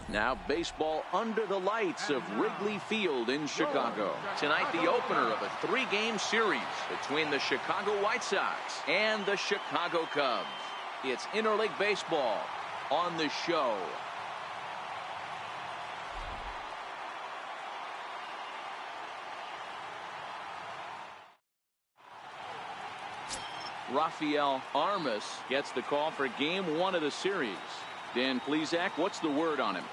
Now baseball under the lights of Wrigley Field in Chicago. Tonight the opener of a 3-game series between the Chicago White Sox and the Chicago Cubs. It's interleague baseball on the Show. Rafael Armas gets the call for game 1 of the series. Dan Plesac, what's the word on him?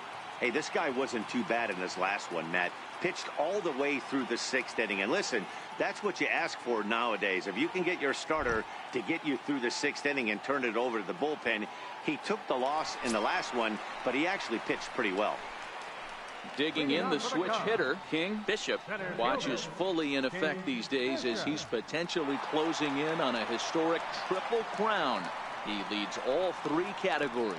Hey, this guy wasn't too bad in his last one, Matt. Pitched all the way through the 6th inning. And listen, that's what you ask for nowadays. If you can get your starter to get you through the 6th inning and turn it over to the bullpen. He took the loss in the last one, but he actually pitched pretty well. Digging in, the switch hitter, King Bishop, watches fully in effect these days as he's potentially closing in on a historic triple crown. He leads all 3 categories.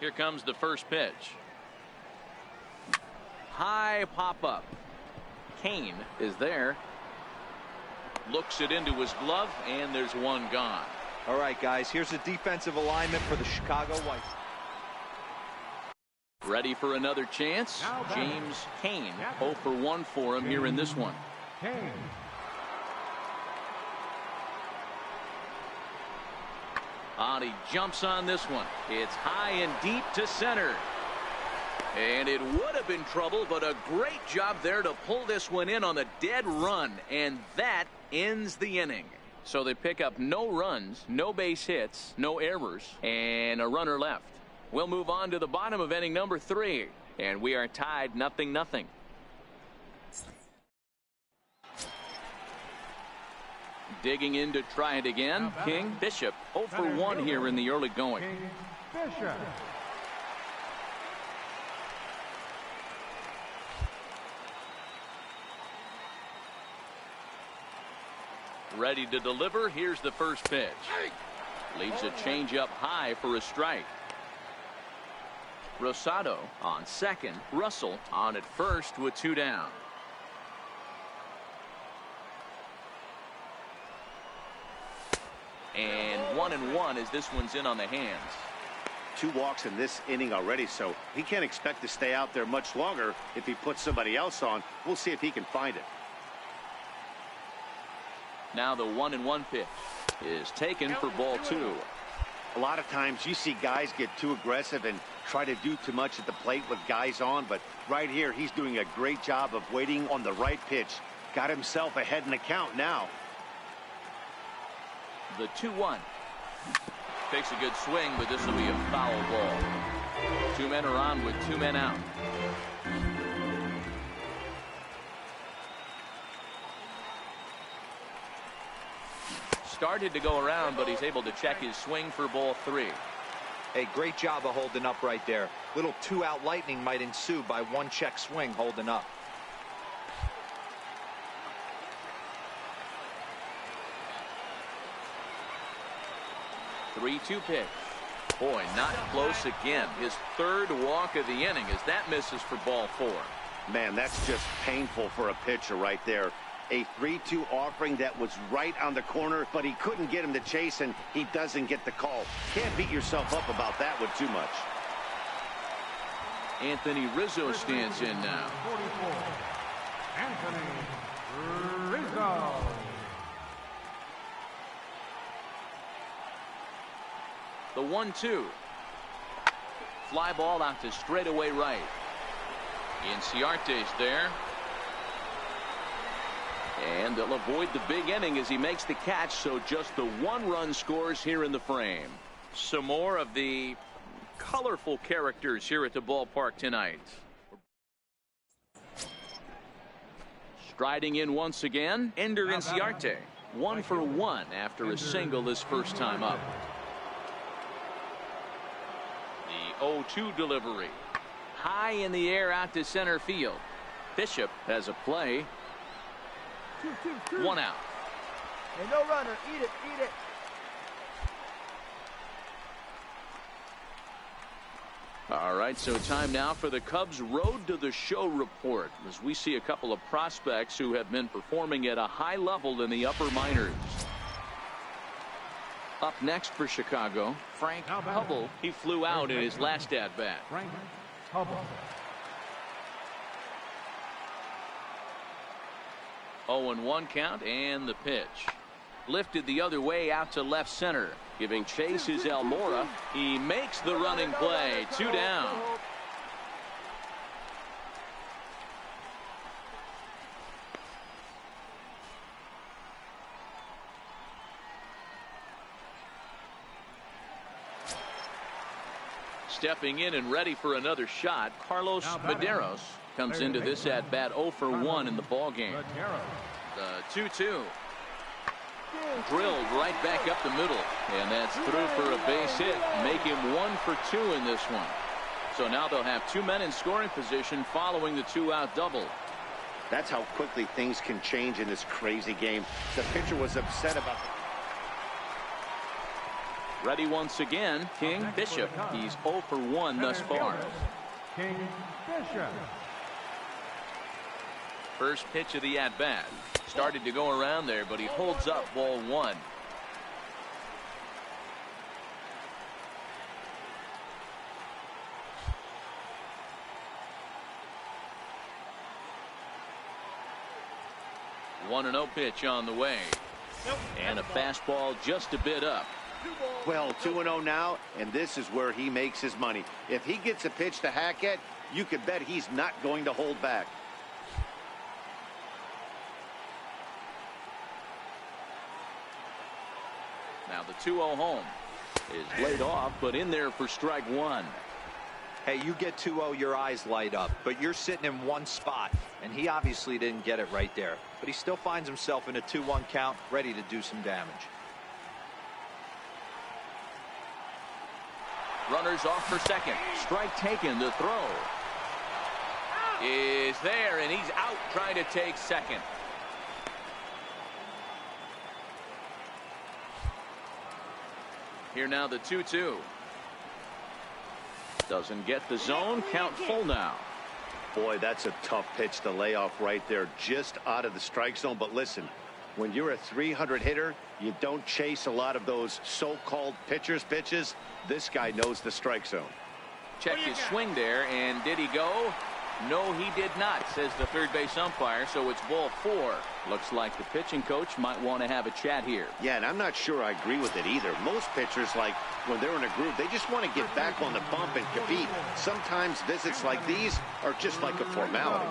Here comes the first pitch. High pop-up. Kane is there. Looks it into his glove, and there's one gone. All right, guys, here's a defensive alignment for the Chicago White Sox. Ready for another chance? James Kane, 0 for 1 for him here in this one. He jumps on this one. It's high and deep to center. And it would have been trouble, but a great job there to pull this one in on a dead run. And that ends the inning. So they pick up no runs, no base hits, no errors, and a runner left. We'll move on to the bottom of inning number 3. And we are tied 0-0. Digging in to try it again. King Bishop 0 for 1 here in the early going. Ready to deliver. Here's the first pitch. Leaves a changeup high for a strike. Rosado on second. Russell on at first with 2 down. And 1-1 as this one's in on the hands. 2 walks in this inning already, so he can't expect to stay out there much longer if he puts somebody else on. We'll see if he can find it. Now the 1-1 pitch is taken for ball 2. A lot of times you see guys get too aggressive and try to do too much at the plate with guys on, but right here he's doing a great job of waiting on the right pitch. Got himself ahead in the count now. The 2-1. Takes a good swing, but this will be a foul ball. 2 men are on with 2 men out. Started to go around, but he's able to check his swing for ball 3. Hey, great job of holding up right there. Little 2-out lightning might ensue by 1 check swing holding up. 3-2 pitch. Boy, not close again. His 3rd walk of the inning as that misses for ball 4. Man, that's just painful for a pitcher right there. A 3-2 offering that was right on the corner, but he couldn't get him to chase, and he doesn't get the call. Can't beat yourself up about that one too much. Anthony Rizzo stands in now. 44. Anthony Rizzo. The 1-2. Fly ball out to straightaway right. Inciarte's there. And they'll avoid the big inning as he makes the catch, so just the 1-run scores here in the frame. Some more of the colorful characters here at the ballpark tonight. Striding in once again, Ender Inciarte. 1 for 1 after a single his first time up. The 0-2 delivery. High in the air out to center field. Bishop has a play. 1 out. Hey, no runner. Eat it. Eat it. All right, so time now for the Cubs Road to the Show report, as we see a couple of prospects who have been performing at a high level in the upper minors. Up next for Chicago, Frank Hubble. He flew out in his last at-bat. Frank Hubble. 0-1 count, and the pitch. Lifted the other way out to left center. Giving chase is Almora. He makes the running play. 2 down. Stepping in and ready for another shot, Carlos Medeiros comes into this at bat 0 for 1 in the ball game. The 2-2. Drilled right back up the middle, and that's through for a base hit. Make him 1 for 2 in this one. So now they'll have 2 men in scoring position following the 2-out double. That's how quickly things can change in this crazy game. The pitcher was upset about Ready once again, King Bishop. He's 0 for 1 thus far. King Bishop. First pitch of the at-bat. Started to go around there, but he holds up ball 1. One 1-0 pitch on the way. And a fastball just a bit up. Well, 2-0 now, and this is where he makes his money. If he gets a pitch to hack at, you can bet he's not going to hold back. Now the 2-0 home is laid off, but in there for strike 1. Hey, you get 2-0, your eyes light up, but you're sitting in one spot, and he obviously didn't get it right there. But he still finds himself in a 2-1 count, ready to do some damage. Runners off for second. Strike taken. The throw is there, and he's out trying to take second. Here now the 2-2. Doesn't get the zone. Count full now. Boy, that's a tough pitch to lay off right there, just out of the strike zone. But listen, when you're a 300 hitter, you don't chase a lot of those so-called pitcher's pitches. This guy knows the strike zone. Checked his swing there, and did he go? No, he did not, says the third base umpire, so it's ball 4. Looks like the pitching coach might want to have a chat here. Yeah, and I'm not sure I agree with it either. Most pitchers, like when they're in a groove, they just want to get back on the bump and compete. Sometimes visits like these are just like a formality.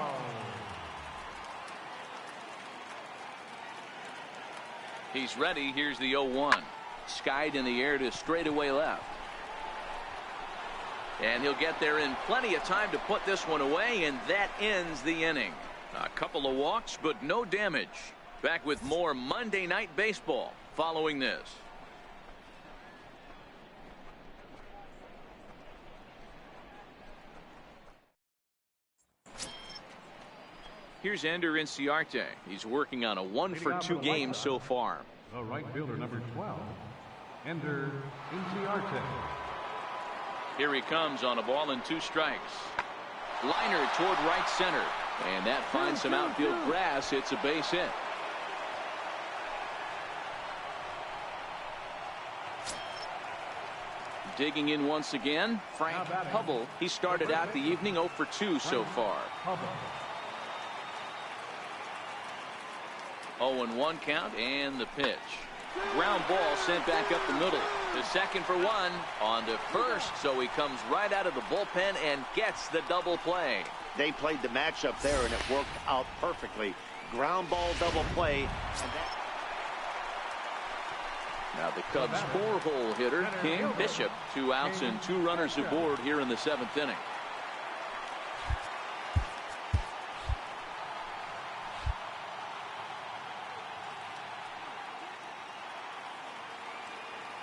He's ready. Here's the 0-1. Skied in the air to straightaway left. And he'll get there in plenty of time to put this one away, and that ends the inning. A couple of walks, but no damage. Back with more Monday Night Baseball following this. Here's Ender Inciarte. He's working on a 1-for-2 game so far. The right fielder, number 12, Ender Inciarte. Here he comes on a ball and 2 strikes. Liner toward right center. And that finds some outfield grass. It's a base hit. Digging in once again, Frank Hubble. He started out the evening 0 for 2 so far. 0-1 count, and the pitch. Ground ball sent back up the middle. To second for one, on to first, so he comes right out of the bullpen and gets the double play. They played the matchup there, and it worked out perfectly. Ground ball double play. And now the Cubs' four-hole hitter, King Bishop. 2 outs and 2 runners aboard here in the 7th inning.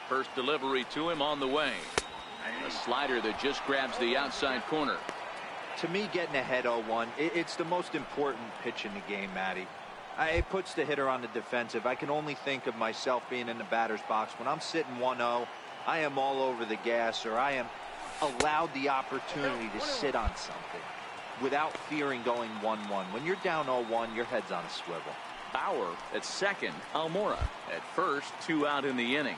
First delivery to him on the way. A slider that just grabs the outside corner. To me, getting ahead 0-1, it's the most important pitch in the game, Matty. It puts the hitter on the defensive. I can only think of myself being in the batter's box. When I'm sitting 1-0, I am all over the gas, or I am allowed the opportunity to sit on something without fearing going 1-1. When you're down 0-1, your head's on a swivel. Bauer at second, Almora at first, 2 out in the inning.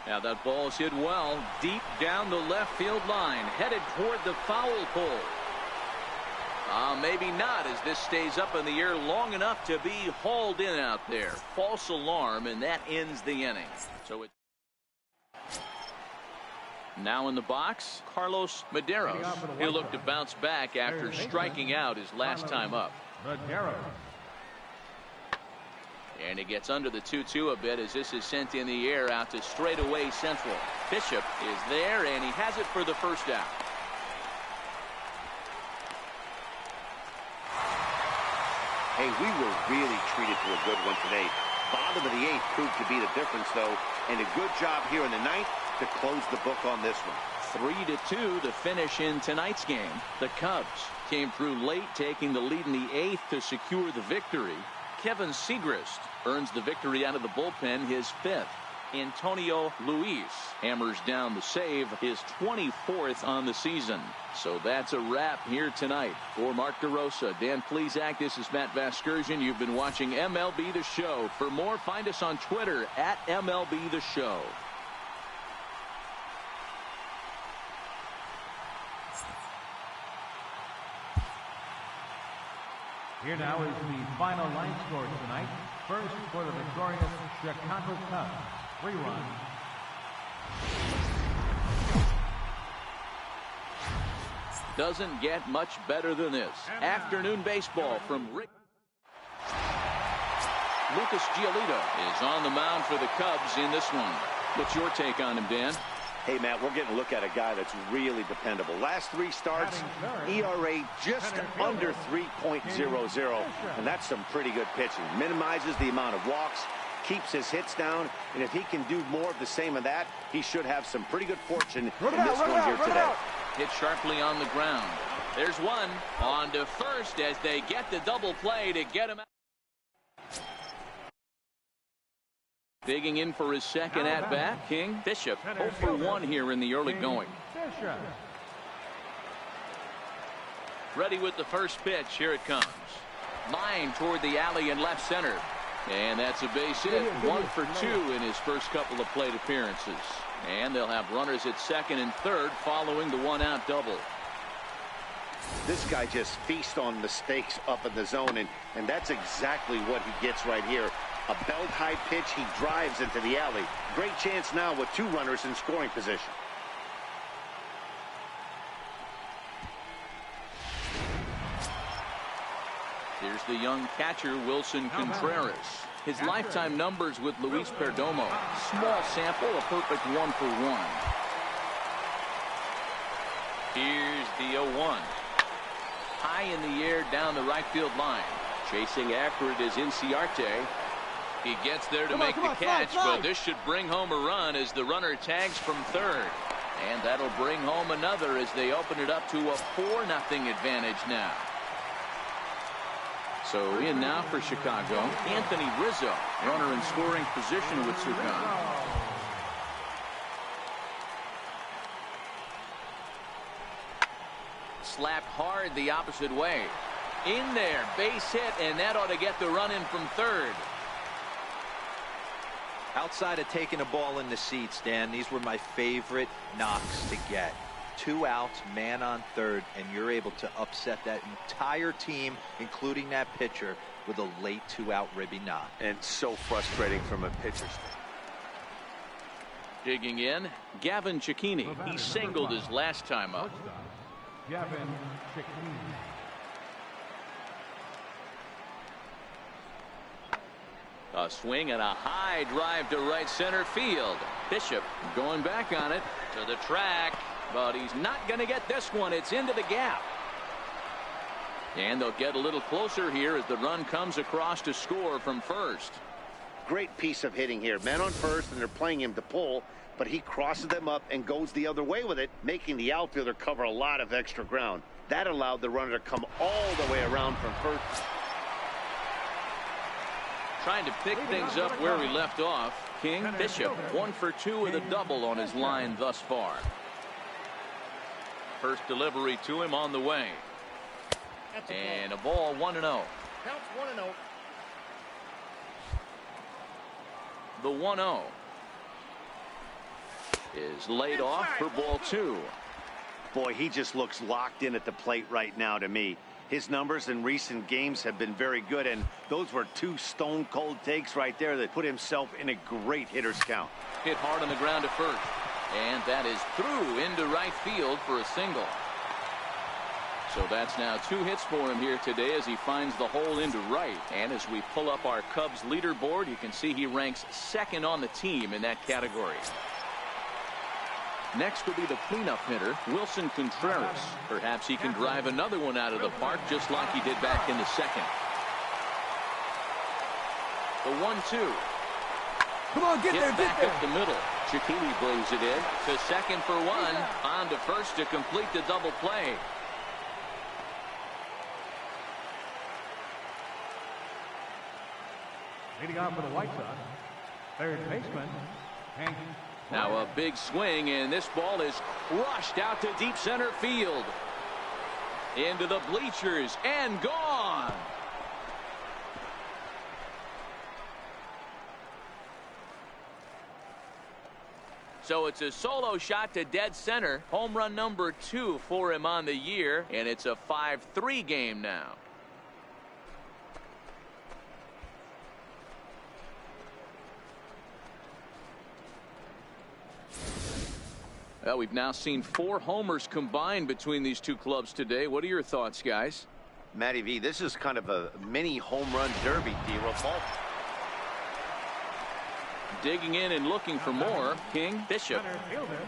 Now that ball's hit well, deep down the left field line, headed toward the foul pole. Maybe not, as this stays up in the air long enough to be hauled in out there. False alarm, and that ends the inning. So it. Now in the box, Carlos Medeiros. He'll look to bounce back after striking out his last time up. And it gets under the 2-2 a bit as this is sent in the air out to straightaway central. Bishop is there, and he has it for the first out. hey, we were really treated to a good one today. Bottom of the 8th proved to be the difference, though, and a good job here in the 9th to close the book on this one. 3-2 to finish in tonight's game. The Cubs came through late, taking the lead in the 8th to secure the victory. Kevin Segrist earns the victory out of the bullpen, his 5th. Antonio Luis hammers down the save, his 24th on the season. So that's a wrap here tonight. For Mark DeRosa, Dan Plesac, this is Matt Vasgersian. You've been watching MLB The Show. For more, find us on Twitter at MLB The Show. Here now is the final line score tonight. First, for the victorious Chicago Cubs, 3 runs. Doesn't get much better than this. Afternoon baseball from Rick. Lucas Giolito is on the mound for the Cubs in this one. What's your take on him, Dan? Hey, Matt, we're getting a look at a guy that's really dependable. Last 3 starts, ERA just under 3.00, and that's some pretty good pitching. Minimizes the amount of walks, keeps his hits down, and if he can do more of the same of that, he should have some pretty good fortune in this one here today. Hit sharply on the ground. There's one on to first as they get the double play to get him out. Digging in for his second at-bat, King Bishop, 0 for 1 here in the early going. Ready with the first pitch. Here it comes. Line toward the alley in left center. And that's a base hit. 1 for 2 in his first couple of plate appearances. And they'll have runners at second and third following the 1-out double. This guy just feasts on mistakes up in the zone, and that's exactly what he gets right here. A belt-high pitch, he drives into the alley. Great chance now with 2 runners in scoring position. Here's the young catcher, Wilson Contreras. His lifetime numbers with Luis Perdomo. Small sample, a perfect 1 for 1. Here's the 0-1. High in the air down the right field line. Chasing after it is Inciarte. He gets there to make the catch, but this should bring home a run as the runner tags from third. And that'll bring home another as they open it up to a 4-0 advantage now. So in now for Chicago, Anthony Rizzo, runner in scoring position with Sukan. Slapped hard the opposite way. In there, base hit, and that ought to get the run in from third. Outside of taking a ball in the seats, Dan, these were my favorite knocks to get. 2 outs, man on third, and you're able to upset that entire team, including that pitcher. with a late 2-out ribby knock. And so frustrating from a pitcher's standpoint. Digging in, Gavin Cecchini. He singled his last time up. Gavin Cecchini. A swing and a high drive to right center field. Bishop going back on it to the track, but he's not going to get this one. It's into the gap. And they'll get a little closer here as the run comes across to score from first. Great piece of hitting here. Men on first, and they're playing him to pull, but he crosses them up and goes the other way with it, making the outfielder cover a lot of extra ground. That allowed the runner to come all the way around from first. Trying to pick things up where we left off. King. Bishop 1 for 2 with a double on his line thus far. First delivery to him on the way. And a ball 1-0. Counts 1-0. The 1-0 is laid off for ball 2. Boy, he just looks locked in at the plate right now to me. His numbers in recent games have been very good, and those were 2 stone-cold takes right there that put himself in a great hitter's count. Hit hard on the ground to first, and that is through into right field for a single. So that's now 2 hits for him here today as he finds the hole into right. And as we pull up our Cubs leaderboard, you can see he ranks 2nd on the team in that category. Next will be the cleanup hitter, Wilson Contreras. Perhaps he can drive another one out of the park just like he did back in the 2nd. The 1-2. Come on, get there, back get there. up the middle. Cecchini brings it in to second for 1. On to first to complete the double play. Leading off for the White Sox, third baseman, Hank. Now a big swing, and this ball is crushed out to deep center field. Into the bleachers and gone. So it's a solo shot to dead center. Home run number 2 for him on the year, and it's a 5-3 game now. Well, we've now seen 4 homers combined between these 2 clubs today. What are your thoughts, guys? Matty V, this is kind of a mini home run derby, D-Roll. Digging in and looking for more, King. Bishop. Center fielder,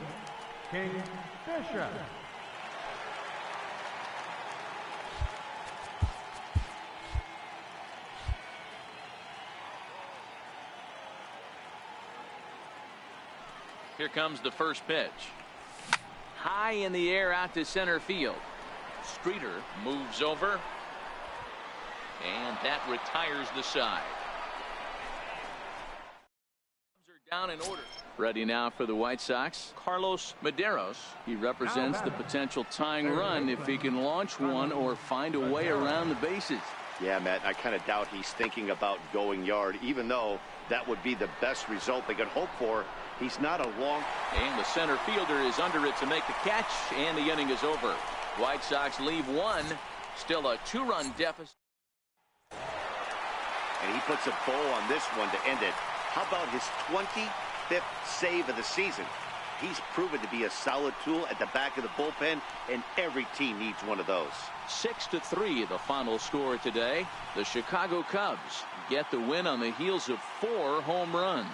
King Bishop. Here comes the first pitch. High in the air out to center field. Streeter moves over, and that retires the side. Are down in order. Ready now for the White Sox, Carlos Medeiros. He represents the potential tying run if he can launch one or find a way around the bases. Yeah, Matt, I kind of doubt he's thinking about going yard, even though that would be the best result they could hope for. He's not a long. And the center fielder is under it to make the catch, and the inning is over. White Sox leave 1. Still a 2-run deficit. And he puts a bow on this one to end it. How about his 25th save of the season? He's proven to be a solid tool at the back of the bullpen, and every team needs one of those. 6-3 the final score today. The Chicago Cubs get the win on the heels of 4 home runs.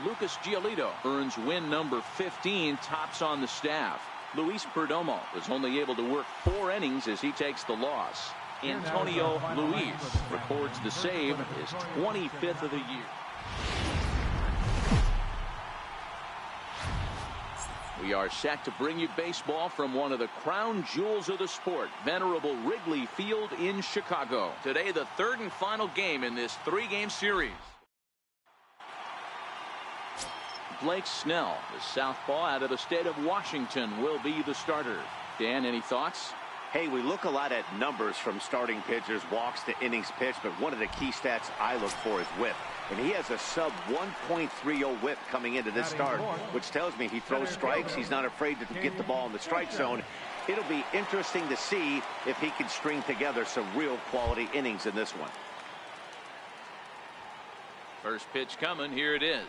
Lucas Giolito earns win number 15, tops on the staff. Luis Perdomo was only able to work 4 innings as he takes the loss. Antonio Luis records the save, his 25th of the year. We are set to bring you baseball from one of the crown jewels of the sport, venerable Wrigley Field in Chicago. Today, the 3rd and final game in this 3-game series. Blake Snell, the southpaw out of the state of Washington, will be the starter. Dan, any thoughts? Hey, we look a lot at numbers from starting pitchers, walks to innings pitched, but one of the key stats I look for is whip. And he has a sub 1.30 whip coming into this start, which tells me he throws strikes. He's not afraid to get the ball in the strike zone. It'll be interesting to see if he can string together some real quality innings in this one. First pitch coming. Here it is.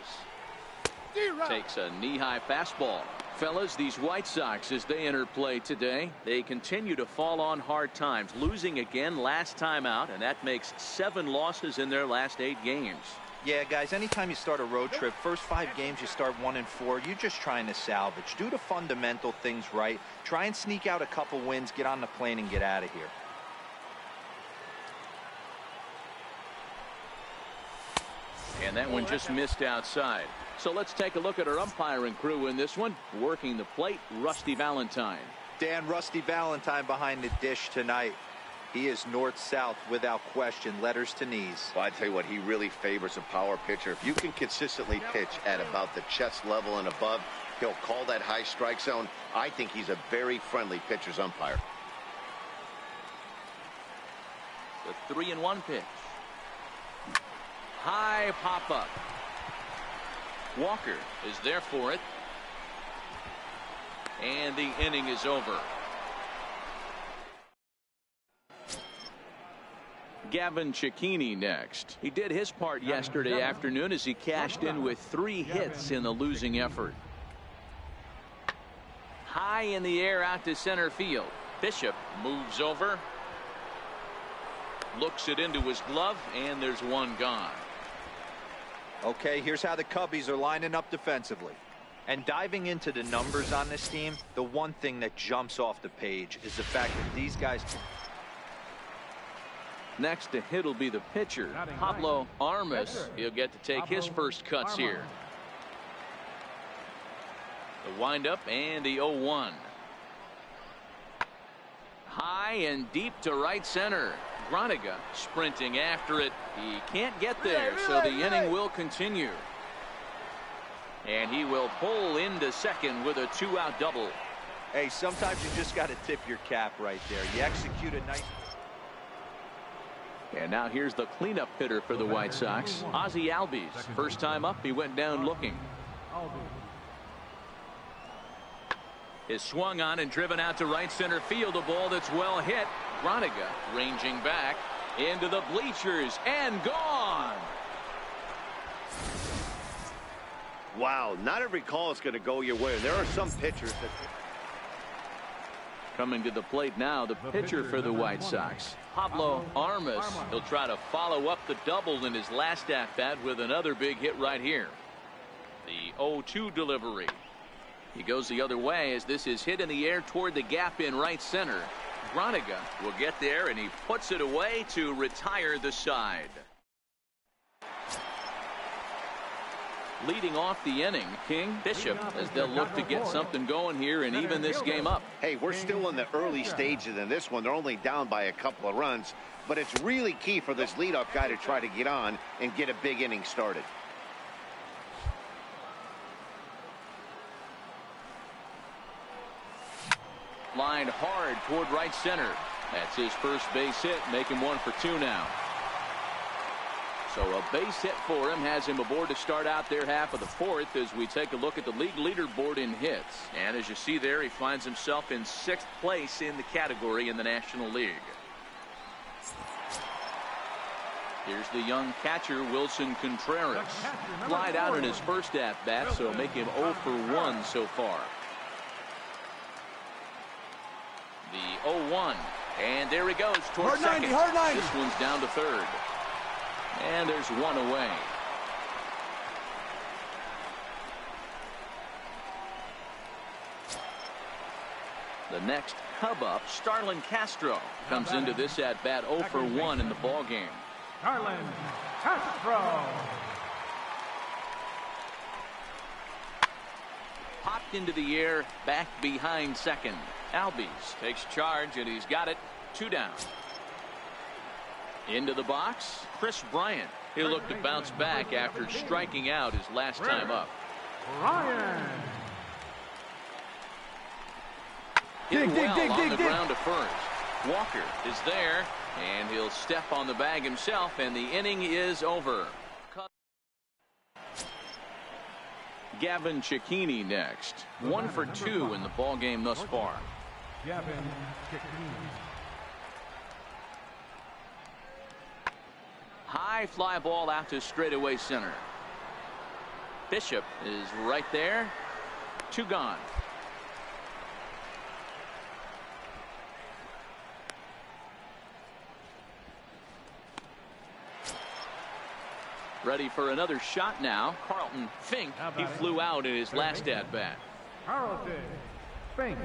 Takes a knee-high fastball. Fellas, these White Sox, as they enter play today, they continue to fall on hard times, losing again last time out, and that makes 7 losses in their last 8 games. Yeah, guys, anytime you start a road trip, first 5 games you start 1-4, you're just trying to salvage. Do the fundamental things right. Try and sneak out a couple wins, get on the plane, and get out of here. And that one just missed outside. So let's take a look at our umpiring crew in this one. Working the plate, Rusty Valentine. Dan Rusty Valentine behind the dish tonight. He is north-south without question, letters to knees. Well, I tell you what, he really favors a power pitcher. If you can consistently pitch at about the chest level and above, he'll call that high strike zone. I think he's a very friendly pitcher's umpire. The 3-1 pitch. High pop-up. Walker is there for it. And the inning is over. Gavin Cecchini next. He did his part yesterday afternoon as he cashed in with 3 hits in the losing effort. High in the air out to center field. Bishop moves over. Looks it into his glove, and there's one gone. Okay, here's how the Cubbies are lining up defensively. And diving into the numbers on this team, the one thing that jumps off the page is the fact that these guys... Next to hit will be the pitcher, Pablo Armas. He'll get to take his first cuts here. The windup and the 0-1. High and deep to right center. Groniga sprinting after it. He can't get there, so the inning will continue. And he will pull into second with a 2-out double. Hey, sometimes you just got to tip your cap right there. You execute a nice... And now here's the cleanup hitter for the White Sox, Ozzie Albies. First time up, he went down looking. Is swung on and driven out to right center field. A ball that's well hit. Groniga ranging back into the bleachers and gone. Wow, not every call is going to go your way. There are some pitchers that... Coming to the plate now, the pitcher for the White Sox, Pablo Armas. He'll try to follow up the double in his last at-bat with another big hit right here. The 0-2 delivery. He goes the other way as this is hit in the air toward the gap in right center. Groniga will get there, and he puts it away to retire the side. Leading off the inning, King, Bishop, as they'll look to get something going here and even this game up. Hey, we're still in the early stages in this one. They're only down by a couple of runs, but it's really key for this leadoff guy to try to get on and get a big inning started. Lined hard toward right center. That's his first base hit, making 1 for 2 now. So a base hit for him has him aboard to start out their half of the 4th as we take a look at the league leaderboard in hits. And as you see there, he finds himself in 6th place in the category in the National League. Here's the young catcher, Wilson Contreras. Flied out in his first at-bat, so make him 0 for 1 so far. The 0-1. And there he goes towards second. This one's down to third. And there's one away. The next Cub up, Starlin Castro, comes into this at-bat 0 for 1 in the ballgame. Starlin Castro. Popped into the air, back behind second. Albies takes charge, and he's got it. 2 down. Into the box, Chris Bryant. He'll look to bounce back after striking out his last time up. Ryan. Hit well on the ground to first. Walker is there, and he'll step on the bag himself, and the inning is over. Gavin Cecchini next. 1 for 2 in the ballgame thus far. Gavin Cecchini. High fly ball out to straightaway center. Bishop is right there. 2 gone. Ready for another shot now. Carlton Fink. He flew out in his last at bat. Carlton Fink.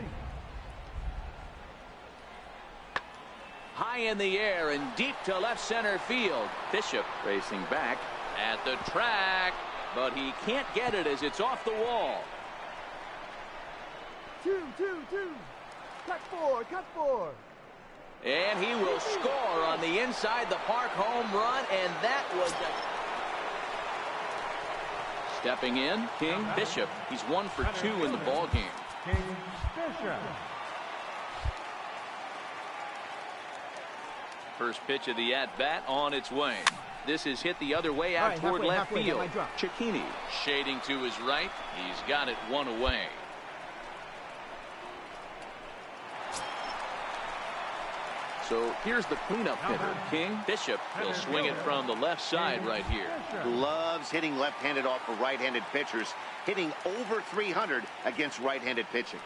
High in the air and deep to left center field. Bishop racing back at the track, but he can't get it as it's off the wall. 2. Cut 4. And he will score on the inside the park home run, and that was stepping in, King Bishop. He's 1 for 2 in the ball game. King Bishop. First pitch of the at-bat on its way. This is hit the other way out toward left field. Cicchini shading to his right. He's got it 1 away. So here's the cleanup hitter, King Bishop. He'll swing it from the left side right here. Loves hitting left-handed off of right-handed pitchers, hitting over 300 against right-handed pitching.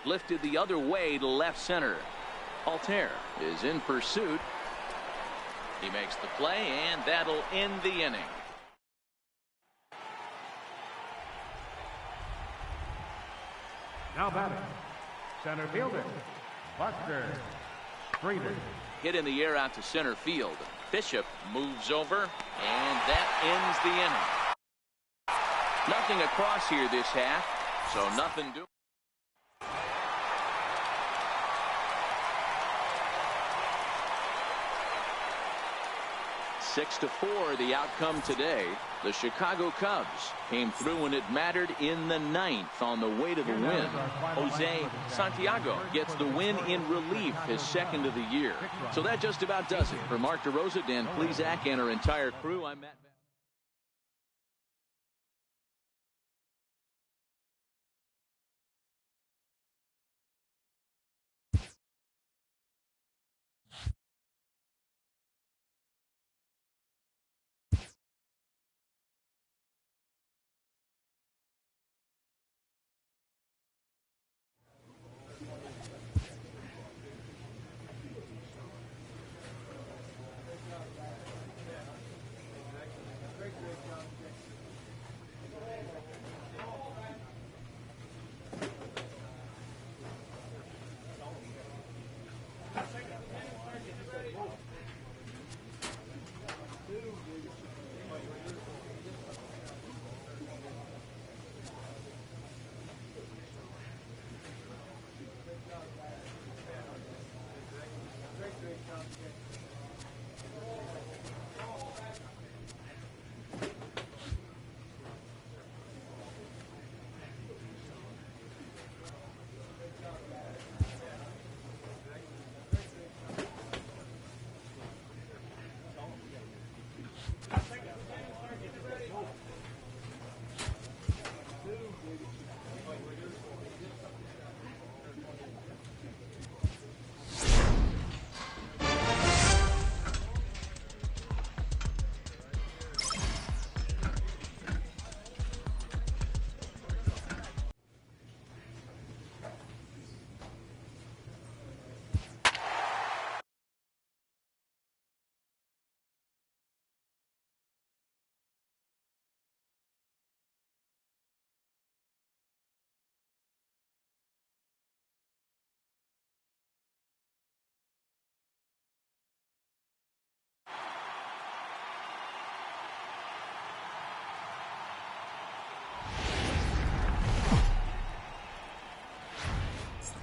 Lifted the other way to left center. Altair is in pursuit. He makes the play, and that'll end the inning. Now batting, center fielder, Buster Streeter. Hit in the air out to center field. Bishop moves over, and that ends the inning. Nothing across here this half, so nothing doing. 6-4 the outcome today. The Chicago Cubs came through when it mattered in the 9th on the way to the win. Jose Santiago gets the win in relief, his 2nd of the year. So that just about does it. For Mark DeRosa, Dan Plesac, and our entire crew, I'm Matt.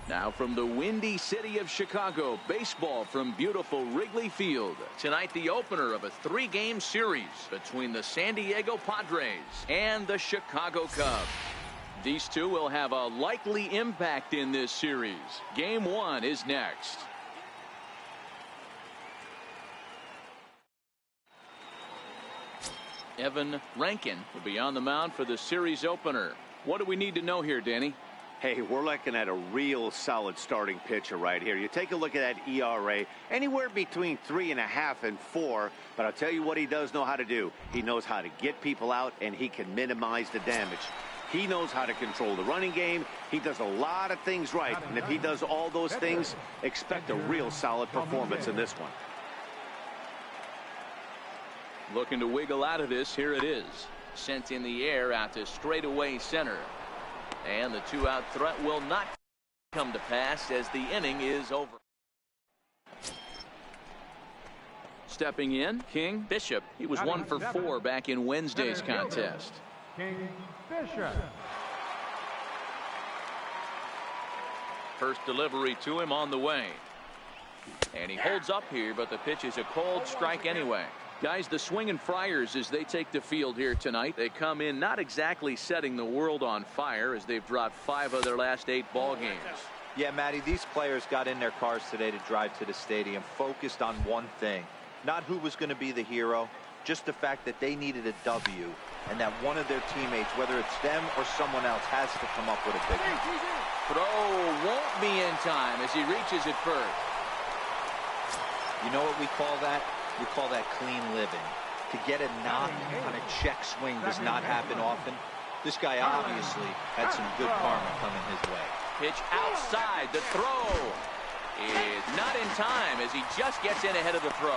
Now from the windy city of Chicago, baseball from beautiful Wrigley Field. Tonight, the opener of a 3-game series between the San Diego Padres and the Chicago Cubs. These two will have a likely impact in this series. Game 1 is next. Evan Rankin will be on the mound for the series opener. What do we need to know here, Danny? Hey, we're looking at a real solid starting pitcher right here. You take a look at that ERA, anywhere between 3.5 and 4. But I'll tell you what he does know how to do. He knows how to get people out, and he can minimize the damage. He knows how to control the running game. He does a lot of things right. And if he does all those things, expect a real solid performance in this one. Looking to wiggle out of this. Here it is. Sent in the air out to straightaway center. And the 2-out threat will not come to pass as the inning is over. Stepping in, King Bishop. He was 1 for 4 back in Wednesday's contest. King Bishop. First delivery to him on the way. And he holds up here, but the pitch is a cold strike anyway. Guys, the swinging Friars, as they take the field here tonight, they come in not exactly setting the world on fire as they've dropped 5 of their last 8 ball games. Yeah, Matty, these players got in their cars today to drive to the stadium, focused on one thing. Not who was going to be the hero, just the fact that they needed a W, and that one of their teammates, whether it's them or someone else, has to come up with a big one. Throw won't be in time as he reaches it first. You know what we call that? We call that clean living. To get a knock on a check swing does not happen often. This guy obviously had some good karma coming his way. Pitch outside. The throw is not in time as he just gets in ahead of the throw.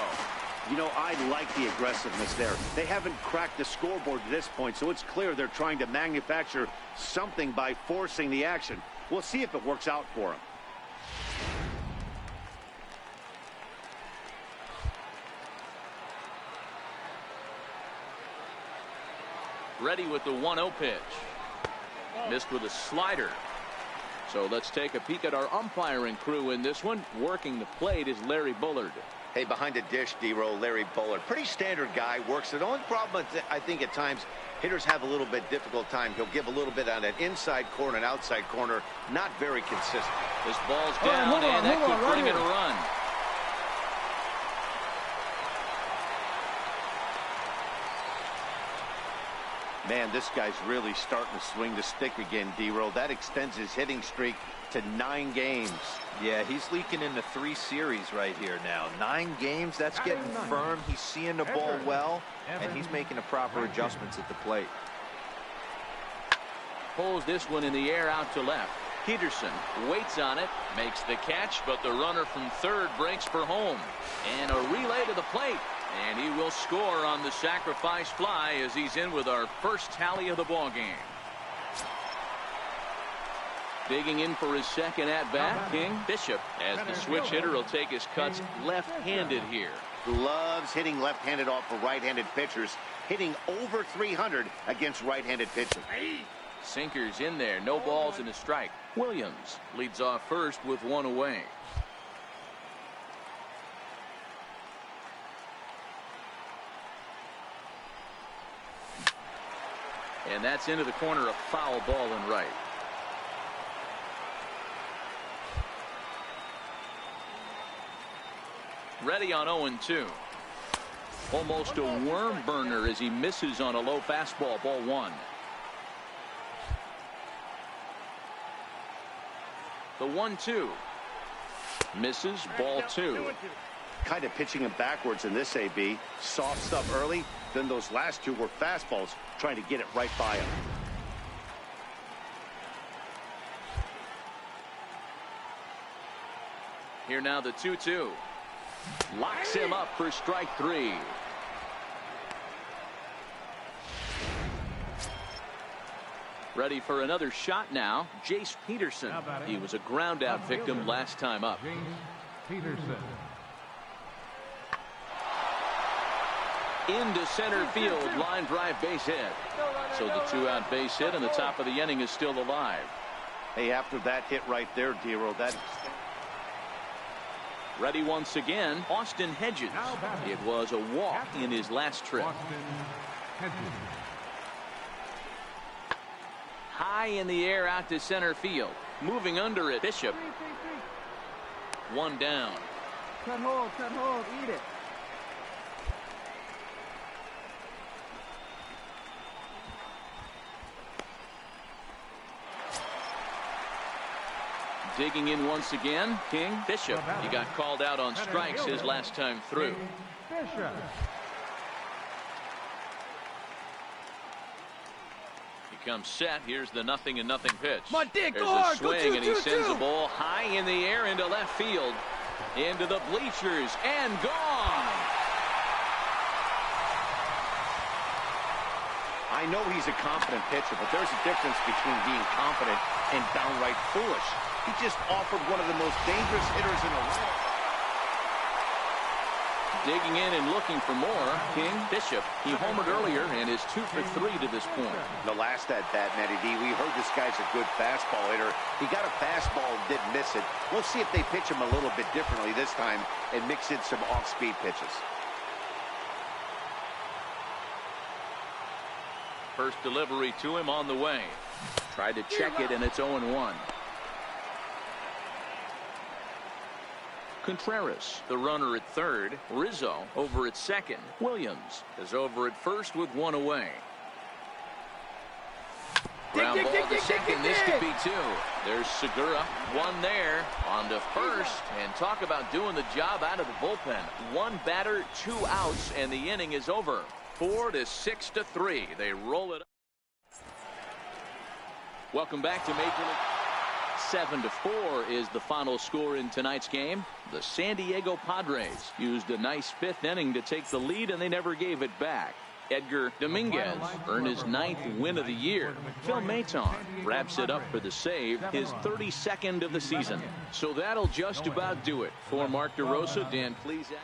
You know, I like the aggressiveness there. They haven't cracked the scoreboard to this point, so it's clear they're trying to manufacture something by forcing the action. We'll see if it works out for them. Ready with the 1-0 pitch. Missed with a slider. So let's take a peek at our umpiring crew in this one. Working the plate is Larry Bullard. Hey, behind the dish, D-Roll, Larry Bullard. Pretty standard guy, works it. The only problem is I think at times hitters have a little bit difficult time. He'll give a little bit on that inside corner and outside corner. Not very consistent. This ball's down, and that could bring in a run. Man, this guy's really starting to swing the stick again, D-Roll. That extends his hitting streak to 9 games. Yeah, he's leaking into 3 series right here now. 9 games, that's getting firm. He's seeing the ball well, and he's making the proper adjustments at the plate. Pulls this one in the air out to left. Peterson waits on it, makes the catch, but the runner from third breaks for home. And a relay to the plate. And he will score on the sacrifice fly as he's in with our first tally of the ball game. Digging in for his second at-bat, King Bishop, as the switch hitter will take his cuts left-handed here. Loves hitting left-handed off of right-handed pitchers, hitting over 300 against right-handed pitchers. Sinkers in there, no balls and a strike. Williams leads off first with 1 away. And that's into the corner, a foul ball and right. Ready on 0-2. Almost a worm burner as he misses on a low fastball, ball 1. The 1-2. Misses, ball 2. Kind of pitching him backwards in this AB. Soft stuff early, then those last 2 were fastballs, trying to get it right by him. Here now the 2-2. Locks him up for strike 3. Ready for another shot now. Jace Peterson. He was a ground out victim last time up. Jace Peterson. Into center field, line drive base hit. So the 2-out base hit and the top of the inning is still alive. Hey, after that hit right there, D-Roll, that... Ready once again, Austin Hedges. It was a walk in his last trip. High in the air out to center field. Moving under it, Bishop. 1 down. Cut hold, eat it. Digging in once again, King Bishop. He got called out on strikes his last time through. Bishop. He comes set. Here's the 0-0 pitch. Dick, There's go a hard. Go swing, and he two, sends two. the ball high in the air into left field. Into the bleachers and gone. I know he's a confident pitcher, but there's a difference between being confident and downright foolish. He just offered one of the most dangerous hitters in the world. Digging in and looking for more, King Bishop. He homered earlier and is 2 for 3 to this point. The last at bat, Matty D, we heard this guy's a good fastball hitter. He got a fastball and didn't miss it. We'll see if they pitch him a little bit differently this time and mix in some off-speed pitches. First delivery to him on the way. Tried to check it, and it's 0-1. Contreras, the runner at third. Rizzo over at second. Williams is over at first with one away. Ground ball to second. This could be 2. There's Segura. One there on to first. And talk about doing the job out of the bullpen. One batter, 2 outs, and the inning is over. 4 to 6 to 3. They roll it up. Welcome back to Major League. 7-4 is the final score in tonight's game. The San Diego Padres used a nice 5th inning to take the lead, and they never gave it back. Edgar Dominguez earned his 9th win of the year. Phil Maton wraps it up for the save, his 32nd of the season. So that'll just about do it. For Mark DeRosa, Dan Plesac.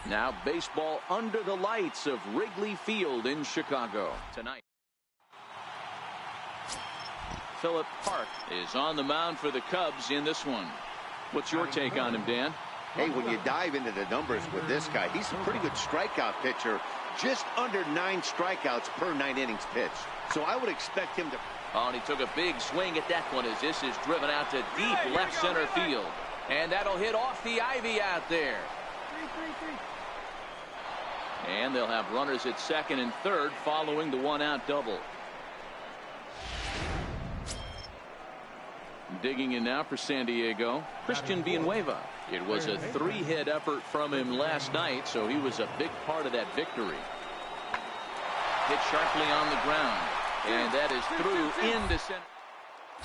Now baseball under the lights of Wrigley Field in Chicago tonight. Philip Park is on the mound for the Cubs in this one. What's your take on him, Dan? Hey, when you dive into the numbers with this guy, he's a pretty good strikeout pitcher. Just under 9 strikeouts per 9 innings pitched. So I would expect him to... Oh, and he took a big swing at that one as this is driven out to deep left center field. And that'll hit off the ivy out there. And they'll have runners at second and third following the 1-out double. Digging in now for San Diego, Christian Villanueva. It was a 3-hit effort from him last night, so he was a big part of that victory. Hit sharply on the ground, and that is through into center.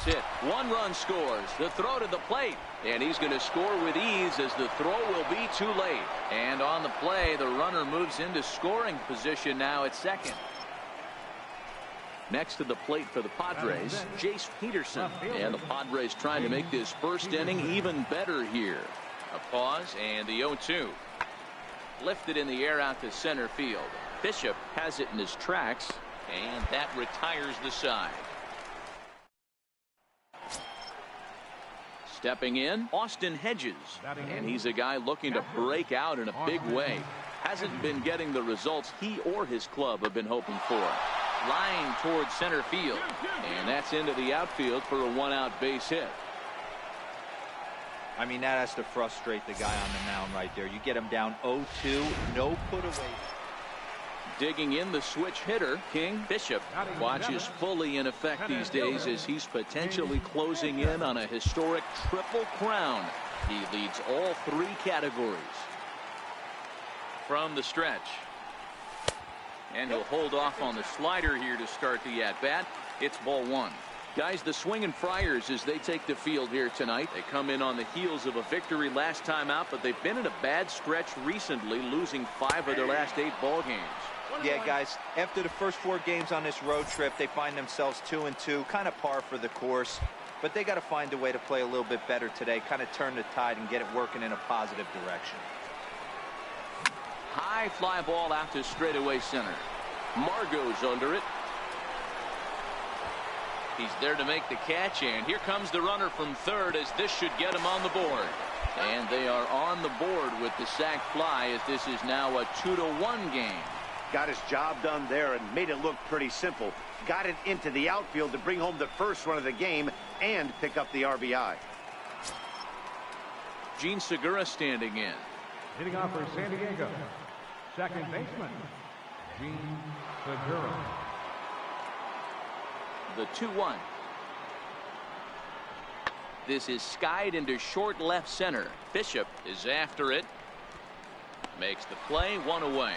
Hit. 1 run scores. The throw to the plate, and he's going to score with ease as the throw will be too late. And on the play, the runner moves into scoring position now at second. Next to the plate for the Padres, Jace Peterson. And the Padres trying to make this first inning even better here. A pause and the 0-2. Lifted in the air out to center field. Bishop has it in his tracks, and that retires the side. Stepping in, Austin Hedges. And he's a guy looking to break out in a big way. Hasn't been getting the results he or his club have been hoping for. Line towards center field, and that's into the outfield for a 1-out base hit. I mean, that has to frustrate the guy on the mound right there. You get him down 0-2, no put away. Digging in the switch hitter, King Bishop watches fully in effect these days as he's potentially closing in on a historic triple crown. He leads all 3 categories. From the stretch. And he'll hold off on the slider here to start the at-bat. It's ball 1. Guys, the swinging Friars as they take the field here tonight. They come in on the heels of a victory last time out, but they've been in a bad stretch recently, losing 5 of their last 8 ball games. Yeah, guys, after the first 4 games on this road trip, they find themselves 2-2, kind of par for the course. But they got to find a way to play a little bit better today, kind of turn the tide and get it working in a positive direction. High fly ball out to straightaway center. Margot's under it. He's there to make the catch, and here comes the runner from third as this should get him on the board. And they are on the board with the sac fly as this is now a 2-1 game. Got his job done there and made it look pretty simple. Got it into the outfield to bring home the first run of the game and pick up the RBI. Gene Segura standing in. Hitting off for San Diego, second baseman, Gene Segura. the 2-1. This is skied into short left center. Bishop is after it. Makes the play, 1 away.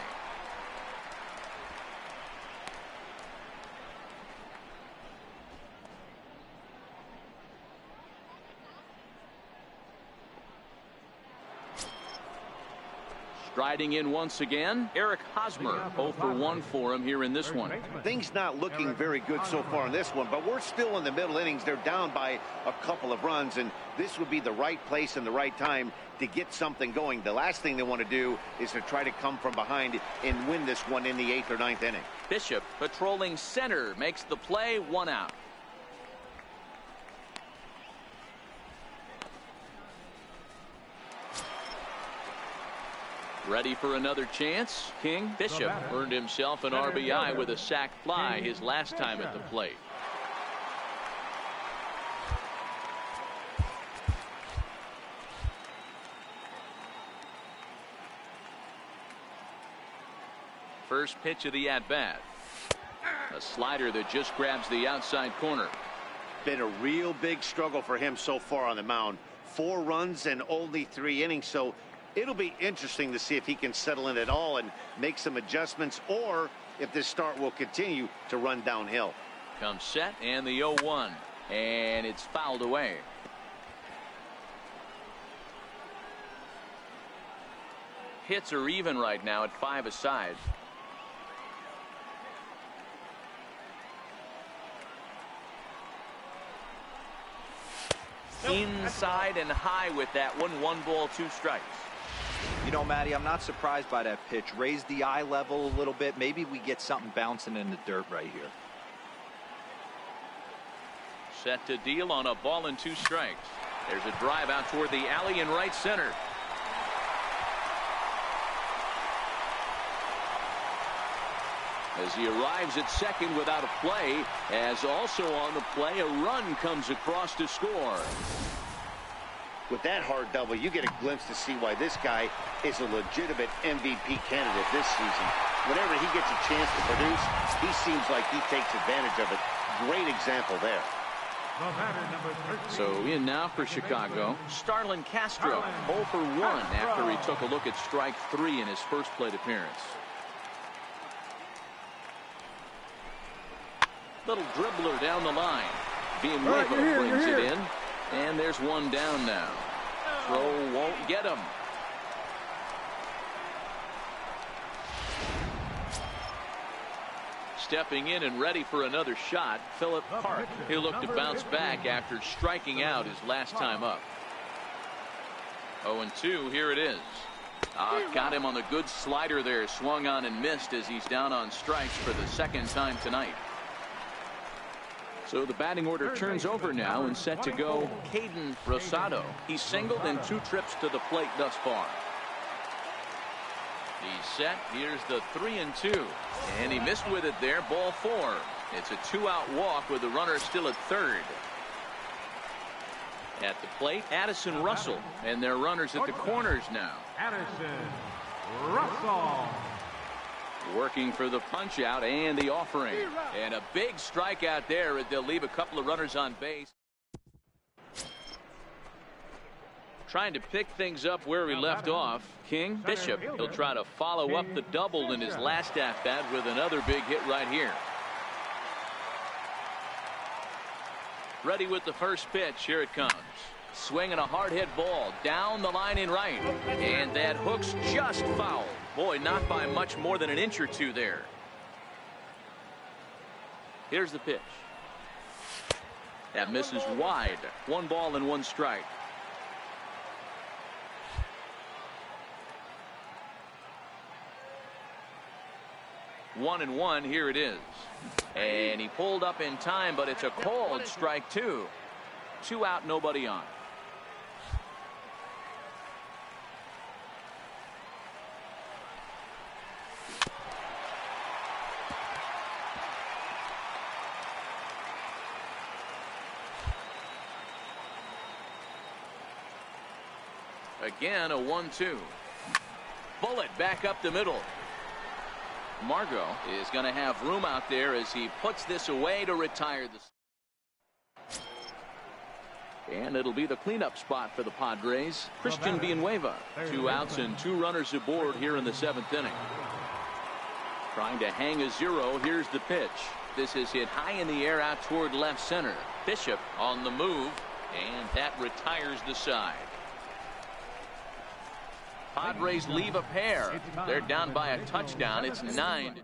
Striding in once again, Eric Hosmer. 0 for 1 for him here in this one. Things not looking very good so far in this one, but we're still in the middle innings. They're down by a couple of runs, and this would be the right place and the right time to get something going. The last thing they want to do is to try to come from behind and win this one in the 8th or 9th inning. Bishop patrolling center makes the play, 1 out. Ready for another chance. King. Bishop earned himself an RBI with a sac fly his last time at the plate. First pitch of the at-bat. A slider that just grabs the outside corner. Been a real big struggle for him so far on the mound. 4 runs and only 3 innings, so it'll be interesting to see if he can settle in at all and make some adjustments, or if this start will continue to run downhill. Comes set and the 0-1, and it's fouled away. Hits are even right now at 5 aside. Inside and high with that one. 1 ball, 2 strikes. You know, Matty, I'm not surprised by that pitch. Raise the eye level a little bit. Maybe we get something bouncing in the dirt right here. Set to deal on a ball and 2 strikes. There's a drive out toward the alley in right center. As he arrives at second without a play, as also on the play, a run comes across to score. With that hard double, you get a glimpse to see why this guy is a legitimate MVP candidate this season. Whenever he gets a chance to produce, he seems like he takes advantage of it. Great example there. So in now for Chicago, Starlin Castro, 0 for 1 after he took a look at strike 3 in his first plate appearance. Little dribbler down the line. Villanueva brings it in. And there's one down now. Throw won't get him. Stepping in and ready for another shot, Philip Park. He'll look to bounce back after striking out his last time up. 0-2, here it is. Got him on the good slider there. Swung on and missed as he's down on strikes for the 2nd time tonight. So the batting order turns over now and set to go Caden Rosado. He's singled in 2 trips to the plate thus far. He's set. Here's the 3-2. And he missed with it there. Ball 4. It's a 2-out walk with the runner still at third. At the plate, Addison Russell. And their runners at the corners now. Addison Russell. Working for the punch out and the offering. And a big strikeout there. They'll leave a couple of runners on base. Trying to pick things up where we left off. King. Bishop. He'll try to follow up the double in his last at bat with another big hit right here. Ready with the first pitch. Here it comes. Swinging a hard hit ball down the line in right. And that hook's just foul. Boy, not by much more than an inch or 2 there. Here's the pitch. That misses wide. 1 ball and 1 strike. One and 1. Here it is. And he pulled up in time, but it's a called strike 2. 2 out, nobody on. Again, a 1-2. Bullet back up the middle. Margot is going to have room out there as he puts this away to retire this. And it'll be the cleanup spot for the Padres. Christian Villanueva. 2 outs and 2 runners aboard here in the 7th inning. Trying to hang a 0. Here's the pitch. This is hit high in the air out toward left center. Bishop on the move, and that retires the side. Padres leave a pair. They're down by a touchdown. It's 9.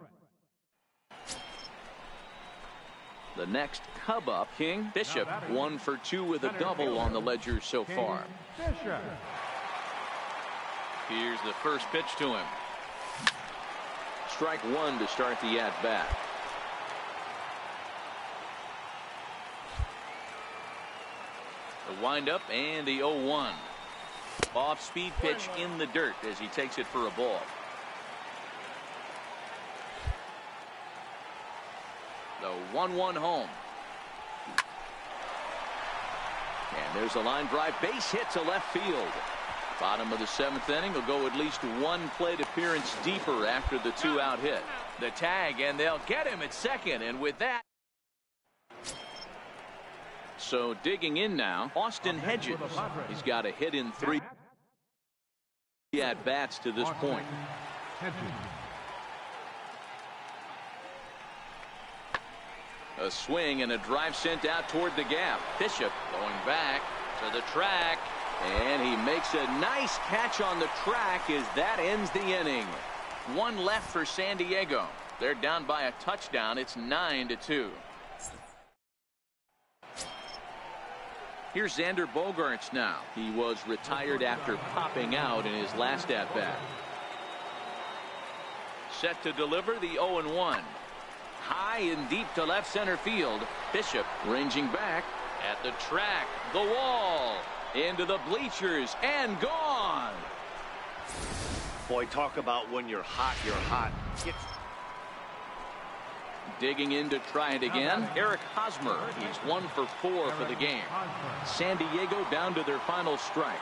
The next Cub up, King. Bishop 1 for 2 with a double on the ledger so far. Here's the first pitch to him. Strike 1 to start the at-bat. The windup and the 0-1. Off-speed pitch in the dirt as he takes it for a ball. The 1-1 home. And there's a line drive base hit to left field. Bottom of the 7th inning will go at least 1 plate appearance deeper after the 2-out hit. The tag, and they'll get him at second, and with that. So digging in now, Austin Hedges. He's got a hit in 3 at-bats to this point. A swing and a drive sent out toward the gap. Bishop going back to the track, and he makes a nice catch on the track as that ends the inning. 1 left for San Diego. They're down by a touchdown. It's 9-2. Here's Xander Bogaerts now. He was retired after popping out in his last at-bat. Set to deliver the 0-1. High and deep to left center field. Bishop ranging back at the track. The wall. Into the bleachers and gone. Boy, talk about when you're hot, you're hot. Digging in to try it again. Eric Hosmer. He's 1 for 4 for the game. San Diego down to their final strike.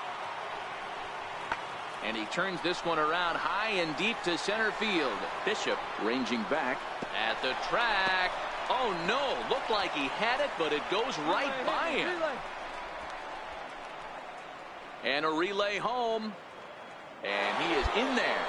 And he turns this one around high and deep to center field. Bishop ranging back at the track. Oh no, looked like he had it, but it goes right by him. And a relay home. And he is in there.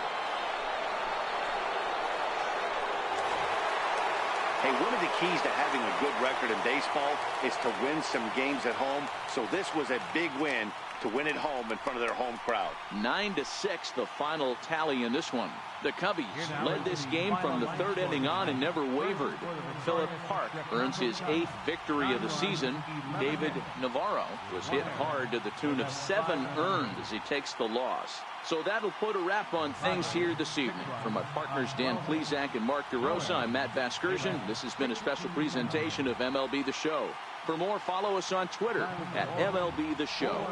Hey, one of the keys to having a good record in baseball is to win some games at home. So this was a big win to win at home in front of their home crowd. 9-6 the final tally in this one. The Cubbies led this game from the 3rd inning on and never wavered. Philip Park earns his 8th victory of the season. David Navarro was hit hard to the tune of 7 earned as he takes the loss. So that'll put a wrap on things here this evening. For my partners Dan Plesac and Mark DeRosa, I'm Matt Vasgersian. This has been a special presentation of MLB The Show. For more, follow us on Twitter at MLB The Show.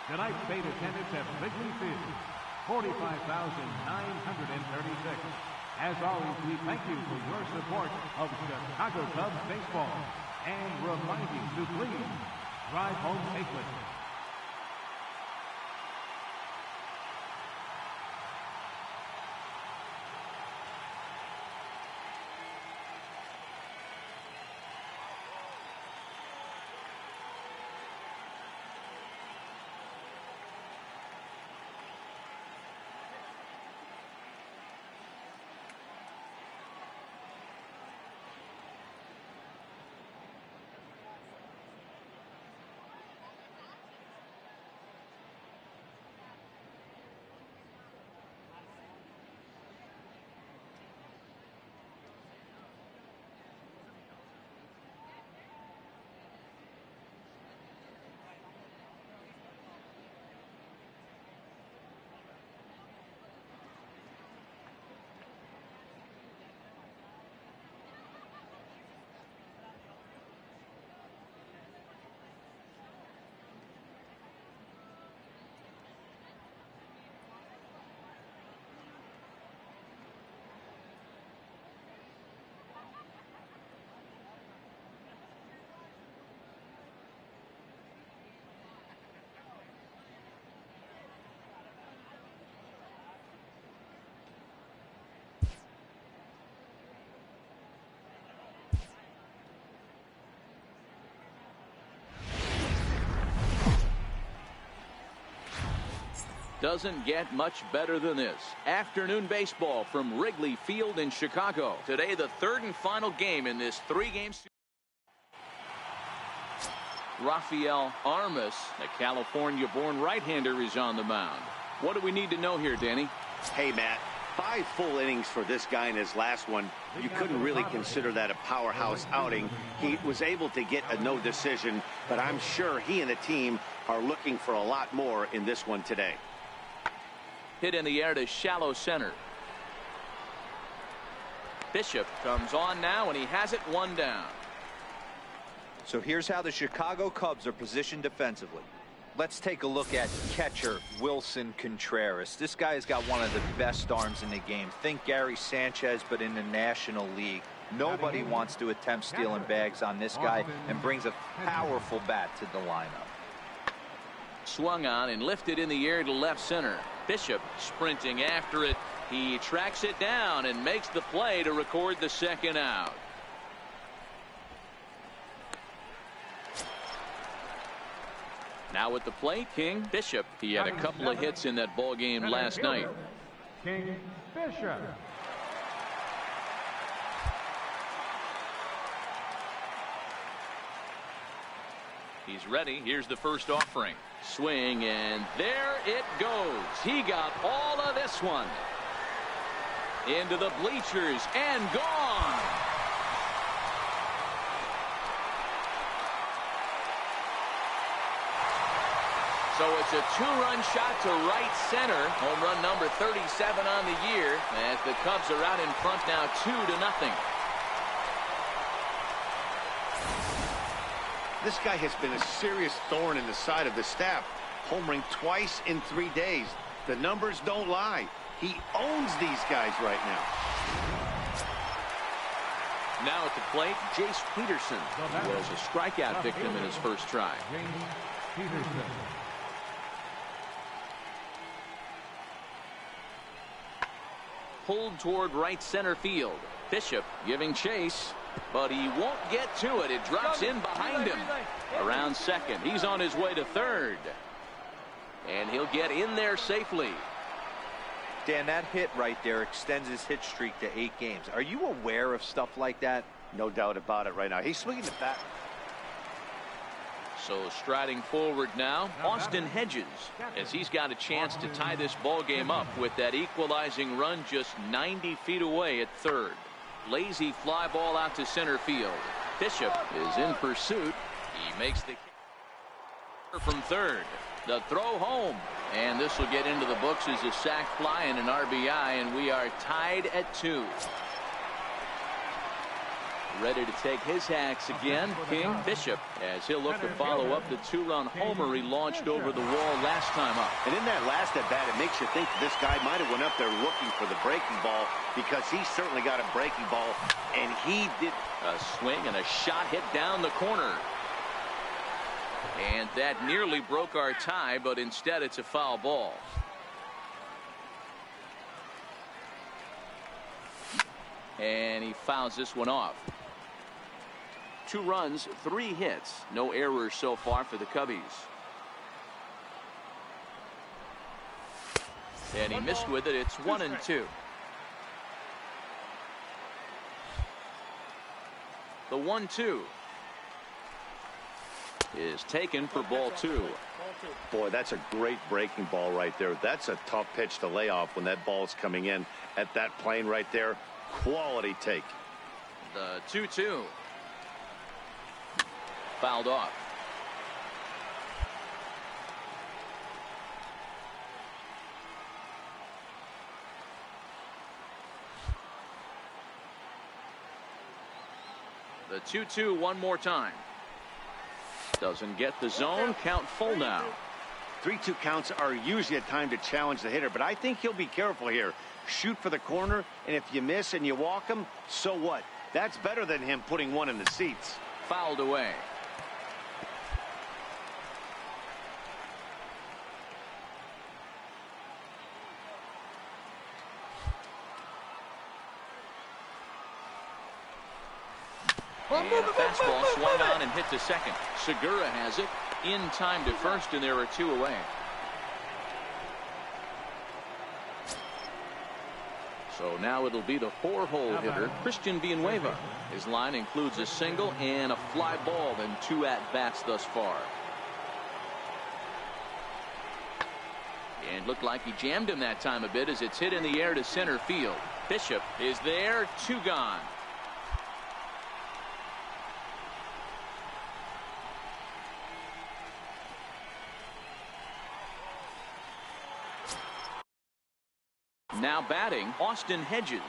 Tonight's state attendance at Wrigley Field, 45,936. As always, we thank you for your support of Chicago Cubs baseball and remind you to please drive home safely. Doesn't get much better than this. Afternoon baseball from Wrigley Field in Chicago. Today, the third and final game in this three-game series. Rafael Armas, the California-born right-hander, is on the mound. What do we need to know here, Danny? Hey, Matt, 5 full innings for this guy in his last one. You couldn't really consider that a powerhouse outing. He was able to get a no decision, but I'm sure he and the team are looking for a lot more in this one today. Hit in the air to shallow center. Bishop comes on now, and he has it 1 down. So here's how the Chicago Cubs are positioned defensively. Let's take a look at catcher Wilson Contreras. This guy has got one of the best arms in the game. Think Gary Sanchez, but in the National League. Nobody wants to attempt stealing bags on this guy, and brings a powerful bat to the lineup. Swung on and lifted in the air to left center. Bishop sprinting after it. He tracks it down and makes the play to record the second out. Now at the plate, King Bishop. He had a couple of hits in that ball game last night. King Bishop. He's ready. Here's the first offering. Swing, and there it goes. He got all of this one. Into the bleachers and gone. So it's a 2-run shot to right center. Home run number 37 on the year, as the Cubs are out in front now 2-0. This guy has been a serious thorn in the side of the staff, homering twice in 3 days. The numbers don't lie. He owns these guys right now. Now at the plate, Jace Peterson, who was a strikeout victim in his first try. Peterson. Pulled toward right center field. Bishop giving chase, but he won't get to it. It drops in behind him. Around second. He's on his way to third. And he'll get in there safely. Dan, that hit right there extends his hit streak to 8 games. Are you aware of stuff like that? No doubt about it right now. He's swinging the bat. So striding forward now, Austin Hedges, as he's got a chance to tie this ball game up with that equalizing run just 90 feet away at third. Lazy fly ball out to center field. Bishop is in pursuit. He makes the kick from third. The throw home, and this will get into the books as a sac fly and an RBI, and we are tied at 2. Ready to take his hacks again, King Bishop, as he'll look to follow up the 2-run homer he launched over the wall last time up. And in that last at bat, it makes you think this guy might have went up there looking for the breaking ball, because he certainly got a breaking ball, and he did. A swing and a shot hit down the corner. And that nearly broke our tie, but instead it's a foul ball. And he fouls this one off. 2 runs, 3 hits. No errors so far for the Cubbies. And he missed with it. It's 1-2. The 1-2 is taken for ball 2. Boy, that's a great breaking ball right there. That's a tough pitch to lay off when that ball's coming in at that plane right there. Quality take. The 2-2. Fouled off. The 2-2 one more time. Doesn't get the zone. Count full now. 3-2 counts are usually a time to challenge the hitter, but I think he'll be careful here. Shoot for the corner, and if you miss and you walk him, so what? That's better than him putting one in the seats. Fouled away. And a fastball swung on and hit to second. Segura has it in time to first, and there are 2 away. So now it'll be the 4-hole hitter, Christian Villanueva. His line includes a single and a fly ball in 2 at-bats thus far. And looked like he jammed him that time a bit as it's hit in the air to center field. Bishop is there, 2 gone. Now batting, Austin Hedges.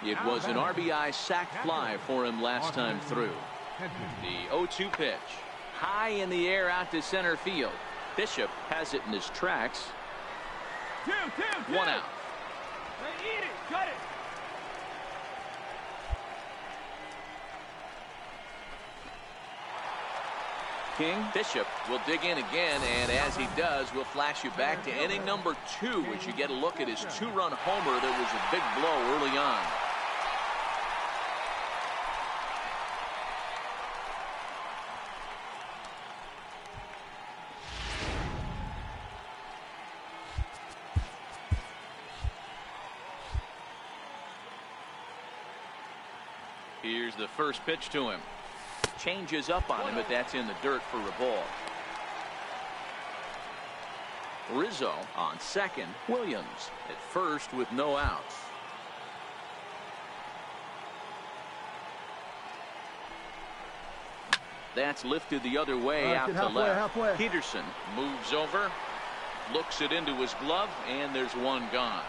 It was an RBI sac fly for him last time through. The 0-2 pitch. High in the air out to center field. Bishop has it in his tracks. 1 out. Eat it, cut it. King. Bishop will dig in again, and as he does, we'll flash you back to inning number 2 as you get a look at his 2-run homer that was a big blow early on. Here's the first pitch to him. Changes up on him, but that's in the dirt for a ball. Rizzo on second. Williams at first with no outs. That's lifted the other way out to left. Peterson moves over, looks it into his glove, and there's 1 gone.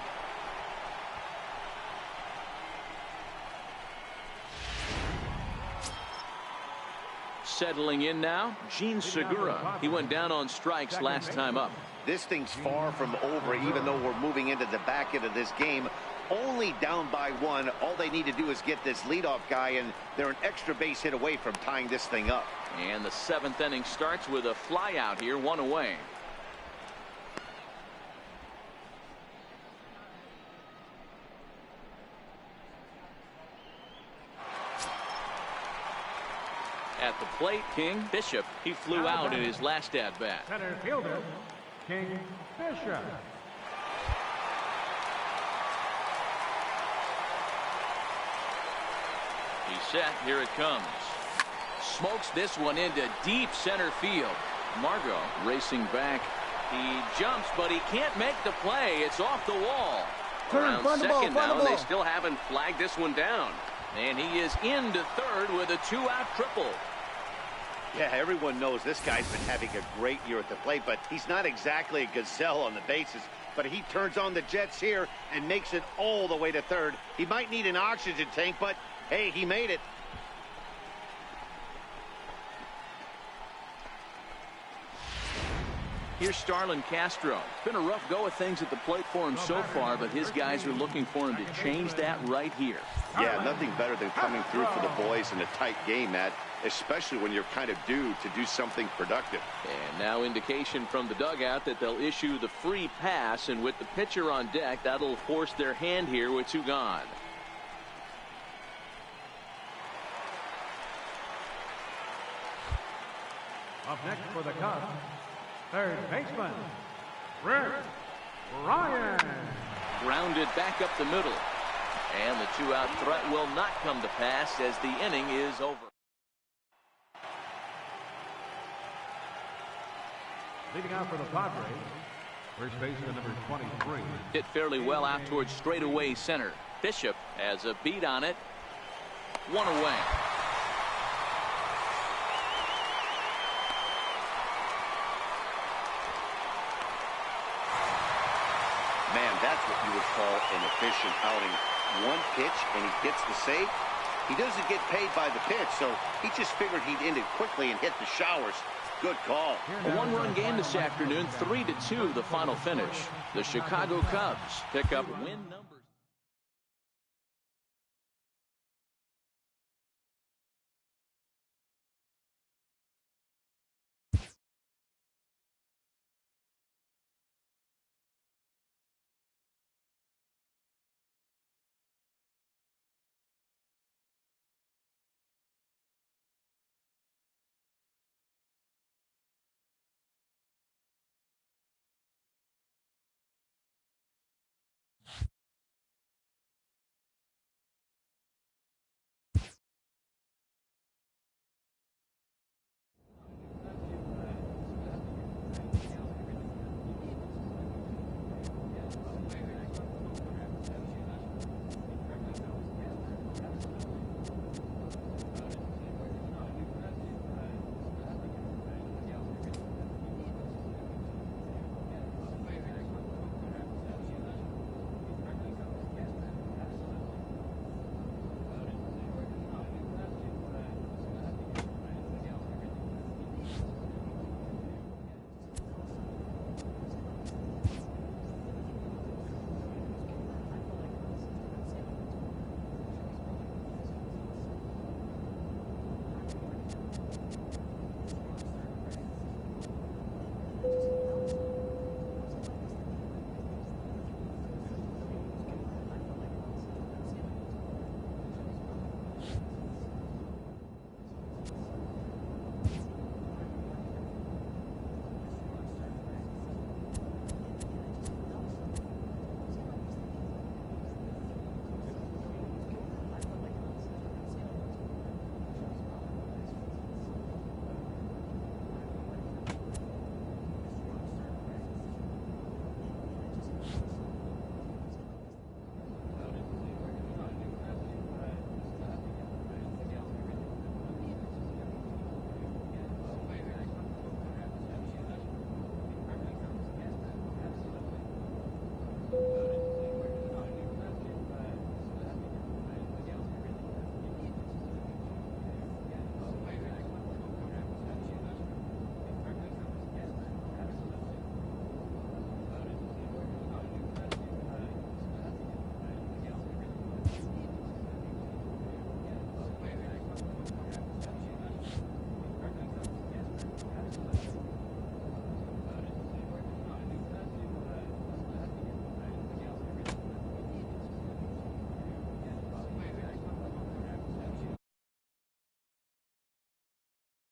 Settling in now, Gene Segura. He went down on strikes last time up. This thing's far from over, even though we're moving into the back end of this game. Only down by 1. All they need to do is get this leadoff guy, and they're an extra base hit away from tying this thing up. And the 7th inning starts with a fly out here, 1 away. At the plate, King. Bishop. He flew out in his last at-bat. Center fielder, King Bishop. He's set. Here it comes. Smokes this one into deep center field. Margot racing back. He jumps, but he can't make the play. It's off the wall. Around second now, they still haven't flagged this one down. And he is into third with a 2-out triple. Yeah, everyone knows this guy's been having a great year at the plate, but he's not exactly a gazelle on the bases. But he turns on the Jets here and makes it all the way to third. He might need an oxygen tank, but hey, he made it. Here's Starlin Castro. It's been a rough go of things at the plate for him so far, but his guys are looking for him to change that right here. Yeah, nothing better than coming through for the boys in a tight game, Matt, especially when you're kind of due to do something productive. And now indication from the dugout that they'll issue the free pass, and with the pitcher on deck, that'll force their hand here with 2 gone. Up next for the Cubs, third baseman, Rick Ryan. Grounded back up the middle. And the 2-out threat will not come to pass as the inning is over. Leading out for the Padres, first baseman number 23. Hit fairly well out towards straightaway center. Bishop has a beat on it. 1 away. Man, that's what you would call an efficient outing. 1 pitch and he gets the save. He doesn't get paid by the pitch, so he just figured he'd end it quickly and hit the showers. Good call. A 1-run game this afternoon, 3-2 the final finish. The Chicago Cubs pick up win number